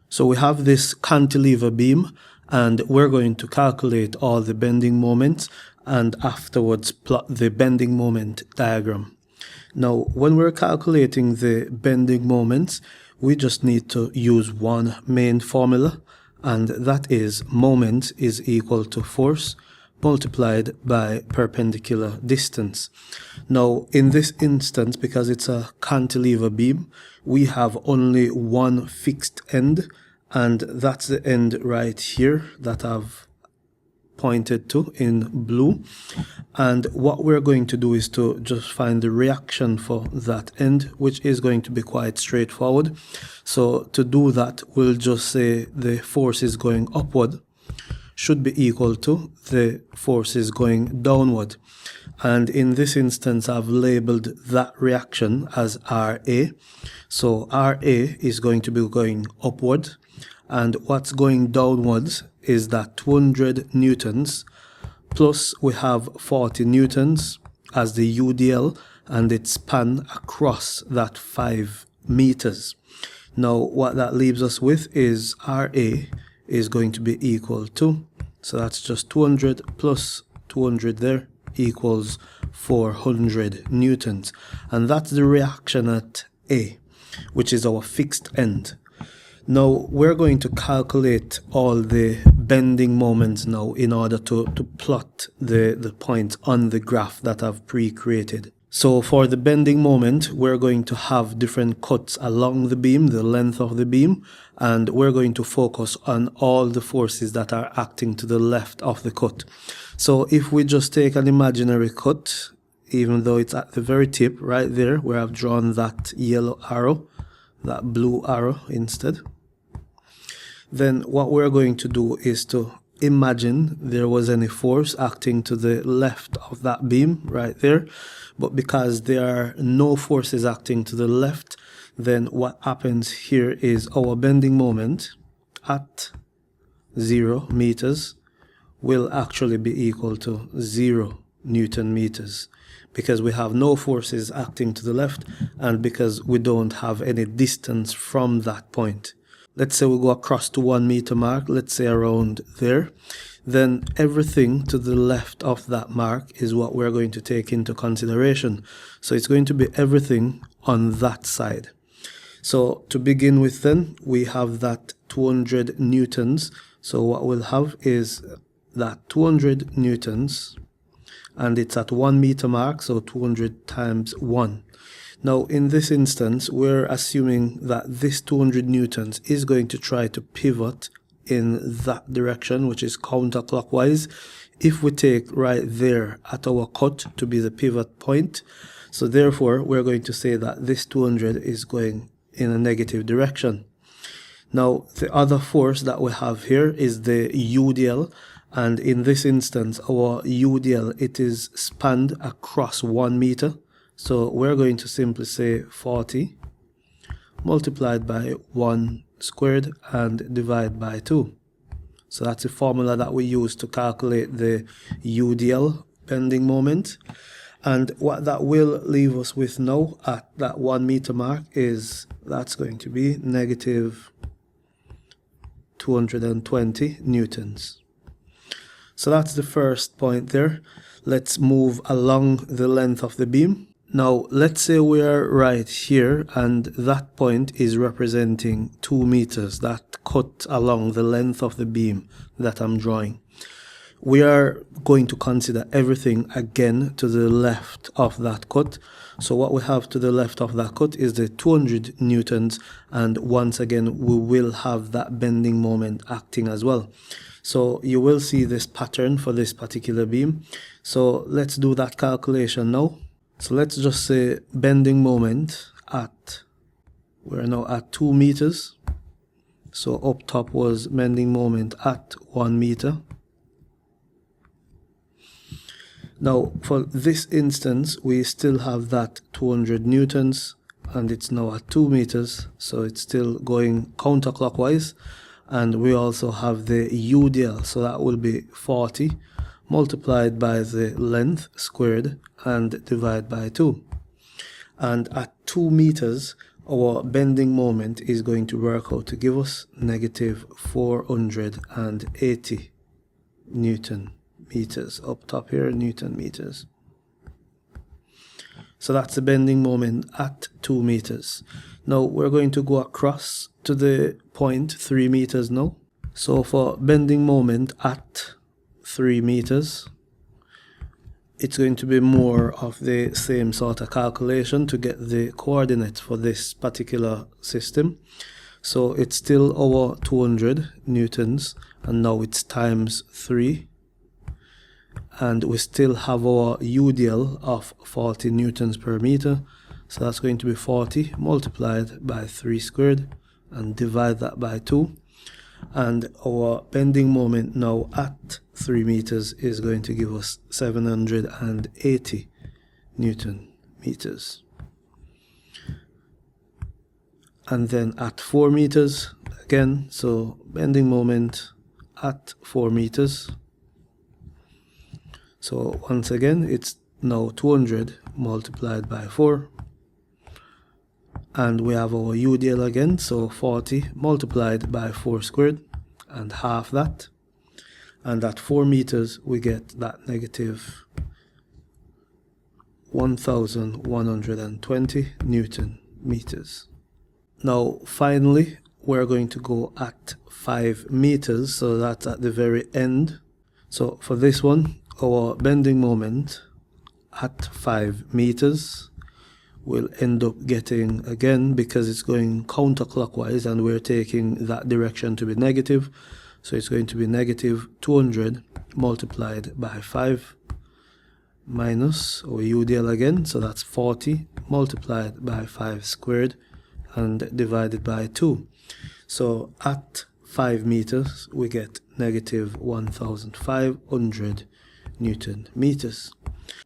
So we have this cantilever beam, and we're going to calculate all the bending moments and afterwards plot the bending moment diagram. Now, when we're calculating the bending moments, we just need to use one main formula, and that is moment is equal to force multiplied by perpendicular distance. Now, in this instance, because it's a cantilever beam, we have only one fixed end, and that's the end right here that I've pointed to in blue. And what we're going to do is to just find the reaction for that end, which is going to be quite straightforward. So to do that, we'll just say the force is going upward should be equal to the forces going downward. And in this instance, I've labeled that reaction as RA. So RA is going to be going upward, and what's going downwards is that 200 newtons, plus we have 40 newtons as the UDL, and its span across that 5 meters. Now, what that leaves us with is RA is going to be equal to, so that's just 200 plus 200 there equals 400 newtons. And that's the reaction at A, which is our fixed end. Now, we're going to calculate all the bending moments now in order to plot the points on the graph that I've pre-created. So for the bending moment, we're going to have different cuts along the beam, the length of the beam, and we're going to focus on all the forces that are acting to the left of the cut. So if we just take an imaginary cut, even though it's at the very tip right there where I've drawn that yellow arrow, that blue arrow instead, then what we're going to do is to imagine there was any force acting to the left of that beam right there. But because there are no forces acting to the left, then what happens here is our bending moment at 0 meters will actually be equal to 0 Newton meters, because we have no forces acting to the left and because we don't have any distance from that point. Let's say we go across to 1 meter mark, let's say around there, then everything to the left of that mark is what we're going to take into consideration. So it's going to be everything on that side. So to begin with then, we have that 200 newtons. So what we'll have is that 200 newtons, and it's at 1 meter mark, so 200 times 1. Now, in this instance, we're assuming that this 200 newtons is going to try to pivot in that direction, which is counterclockwise, if we take right there at our cut to be the pivot point. So therefore, we're going to say that this 200 is going in a negative direction. Now, the other force that we have here is the UDL, and in this instance, our UDL, it is spanned across 1 meter. So we're going to simply say 40 multiplied by 1 squared and divide by 2. So that's the formula that we use to calculate the UDL bending moment. And what that will leave us with now at that 1 meter mark is that's going to be negative 220 newtons. So that's the first point there. Let's move along the length of the beam. Now, let's say we are right here, and that point is representing 2 meters, that cut along the length of the beam that I'm drawing. We are going to consider everything again to the left of that cut. So what we have to the left of that cut is the 200 newtons, and once again, we will have that bending moment acting as well. So you will see this pattern for this particular beam. So let's do that calculation now. So let's just say bending moment at, we're now at 2 meters. So up top was bending moment at 1 meter. Now for this instance, we still have that 200 newtons and it's now at 2 meters. So it's still going counterclockwise. And we also have the UDL, so that will be 40 multiplied by the length squared and divide by 2. And at 2 meters, our bending moment is going to work out to give us negative 480 Newton meters. Up top here, Newton meters. So that's the bending moment at 2 meters. Now we're going to go across to the point 3 meters now. So for bending moment at 3 meters, it's going to be more of the same sort of calculation to get the coordinates for this particular system. So it's still our 200 newtons, and now it's times 3. And we still have our UDL of 40 newtons per meter. So that's going to be 40 multiplied by 3 squared and divide that by 2. And our bending moment now at 3 meters is going to give us 780 Newton meters. And then at 4 meters again, so bending moment at 4 meters. So once again, it's now 200 multiplied by 4. And we have our UDL again, so 40 multiplied by 4 squared and half that. And at 4 meters, we get that negative 1120 Newton meters. Now, finally, we're going to go at 5 meters, so that's at the very end. So for this one, our bending moment at 5 meters will end up getting, again, because it's going counterclockwise and we're taking that direction to be negative, so it's going to be negative 200 multiplied by 5 minus our UDL again, so that's 40 multiplied by 5 squared and divided by 2. So at 5 meters we get negative 1500 Newton meters.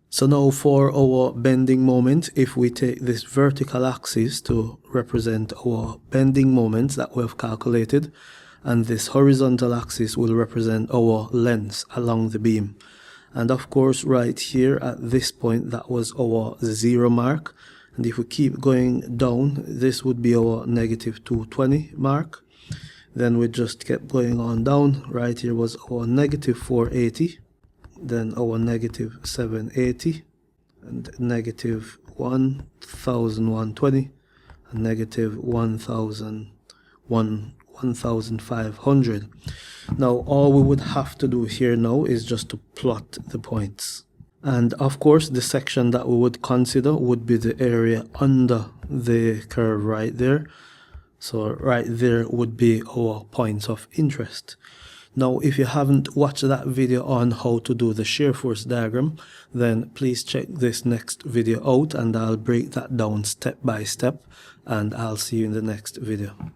So now for our bending moment, if we take this vertical axis to represent our bending moments that we have calculated, and this horizontal axis will represent our lengths along the beam. And of course right here at this point, that was our 0 mark. And if we keep going down, this would be our negative 220 mark. Then we just kept going on down. Right here was our negative 480. Then our negative 780 and negative 1120 and negative 1500. Now all we would have to do here now is just to plot the points. And of course the section that we would consider would be the area under the curve right there. So right there would be our points of interest. Now, if you haven't watched that video on how to do the shear force diagram, then please check this next video out and I'll break that down step by step, and I'll see you in the next video.